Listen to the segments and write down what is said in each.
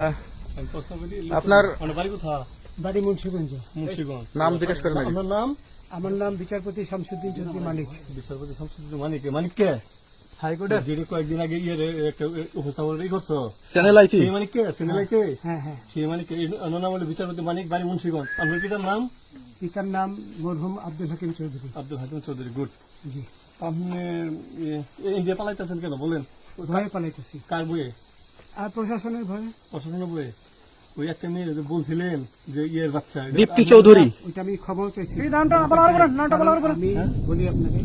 আপনার বাড়ি কোথায়? বাড়ি মুন্সিগঞ্জ। মুন্সিগঞ্জ। নাম জিজ্ঞেস করেন আগে। আমার নাম বিচারপতি শামসুদ্দিন চৌধুরী মানিক। বিচারপতি শামসুদ্দিন মানিক। মানিক কে? হাইকোর্টের। যিনি কয়েকদিন আগে একটা উপস্থাপন করছো। চ্যানেল আইছি। সেই মানিক কে? চ্যানেল কে? হ্যাঁ হ্যাঁ। সেই মানিক নাম হলো বিচারপতি মানিক, বাড়ি মুন্সিগঞ্জ। আপনার পিতার নাম? পিতার নাম মরহুম আব্দুল হাকিম চৌধুরী। আব্দুল হাকিম চৌধুরী। গুড। জি। আপনি ইন্ডিয়া পালাইতেছেন কেন বলেন? ভয়ে পালাইতেছি। কার বইয়ে? আর প্রশাসনের ভয়ে। প্রশাসনের বইয়ে? ওই একটা মেয়ে যে বলছিলেন যে ইয়ের বাচ্চা, দীপ্তি চৌধুরী। ওইটা আমি খবর চাইছি। নামটা বলার আমি বলি আপনাকে,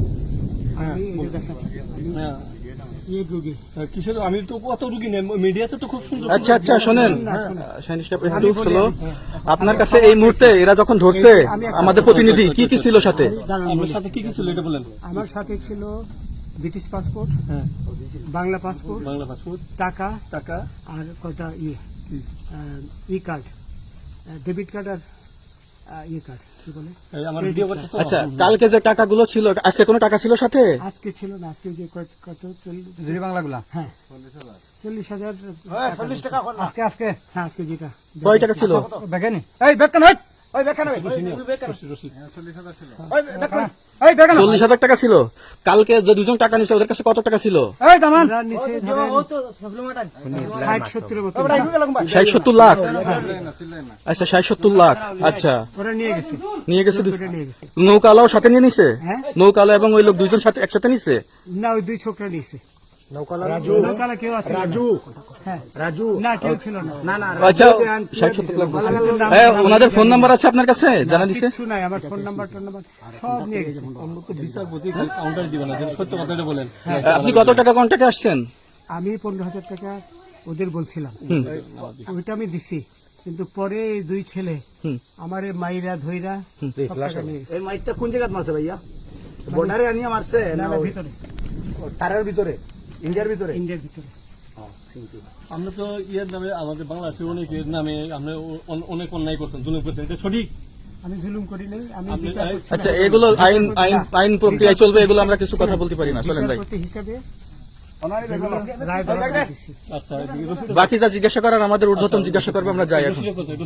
আমি এই যে দেখাচ্ছি, হ্যাঁ। ইয়ে রোগী। কিসের? আমি তো কত রুগী নেই, মিডিয়াতে তো খুব সুন্দর। আচ্ছা আচ্ছা শোনেন, একটু slow। আপনার কাছে এই মুহূর্তে এরা যখন ধরছে আমাদের প্রতিনিধি কি কি ছিল সাথে? আপনার সাথে কি কি ছিল এটা বলেন। আমার সাথে ছিল ব্রিটিশ পাসপোর্ট, হ্যাঁ, বাংলা পাসপোর্ট, বাংলা পাসপোর্ট, টাকা টাকা, আর কয়টা ই কার্ড, ডেবিট কার্ড আর ই কার্ড, কি বলে এই আমার ভিডিও করতেছো। আচ্ছা, কালকে যে টাকাগুলো ছিল, আজকে কোনো টাকা ছিল সাথে? আজকে ছিল না, আজকে যে কত জুড়ি বাংলাগুলা। হ্যাঁ 40,000। 40 টাকা আজকে হ্যাঁ আজকে যেটা কয় টাকা ছিল? বেগানি এই বেকান হয় ওই বেকান হবে রশিদ 40,000 টাকা ছিল। কালকে যে দুজন টাকা নিছে ওদের কাছে কত টাকা ছিল? এই দামান ওরা নিচে ধরেন 60-70 মতো 60-70 লাখ। আচ্ছা 60-70 লাখ। আচ্ছা, ওরা নিয়ে গেছে, নিয়ে গেছে। ওরা নিয়ে গেছে। নৌকালাও সাথে নিয়ে নিছে? হ্যাঁ। নৌকালা এবং ওই লোক দুইজন সাথে একসাথে নিছে? না, ওই দুই ছোকরা নিয়েছে। নৌকালা কেউ আছে? হ্যাঁ রাজু। না, কেউ ছিল না। আচ্ছা 60-70 লাখ। হ্যাঁ, ওনাদের ফোন নাম্বার আছে আপনার কাছে? জানা দিছে? কিছু নাই, আমার ফোন নাম্বার সব নিয়ে গেছে। আমরা তো বিচারপতি কাউন্টার দিবেন না, সত্য কথাটা বলেন। আপনি কত টাকা কন্টাক্টে আসছেন? আমি 15,000 টাকা ওদের বলছিলাম, ওইটা আমি দিছি। কিন্তু পরে এই দুই ছেলে আমারে মাইরা ধইরা সব টাকা নিয়ে গেছে। এই মাইকটা কোন জায়গায় মারছে ভাইয়া? বর্ডারে আনিয়া মারছে না না, ওই ভিতরে, তারের ভিতরে, ইন্ডিয়ার ভিতরে? ইন্ডিয়ার ভিতরে। আমরা তো ইয়ের নামে আমাদের বাংলাদেশের অনেকের নামে আমরা অনেক অন্যায় করছেন, জুলুম করছেন, এটা সঠিক? আমি জুলুম করি নাই, আমি আপনি- বিচার করছি। আচ্ছা, এগুলো আইন প্রক্রিয়ায় চলবে, এগুলো আমরা কিছু কথা বলতে পারি না। চলেন ভাই, বিচারপতি হিসাবে রায় দেওয়া দিছি। আচ্ছা, এদিকে রশিদ বাকি যা জিজ্ঞাসা করার আমাদের ঊর্ধ্বতন জিজ্ঞাসা করবে, আমরা যাই এখন। কোথায়?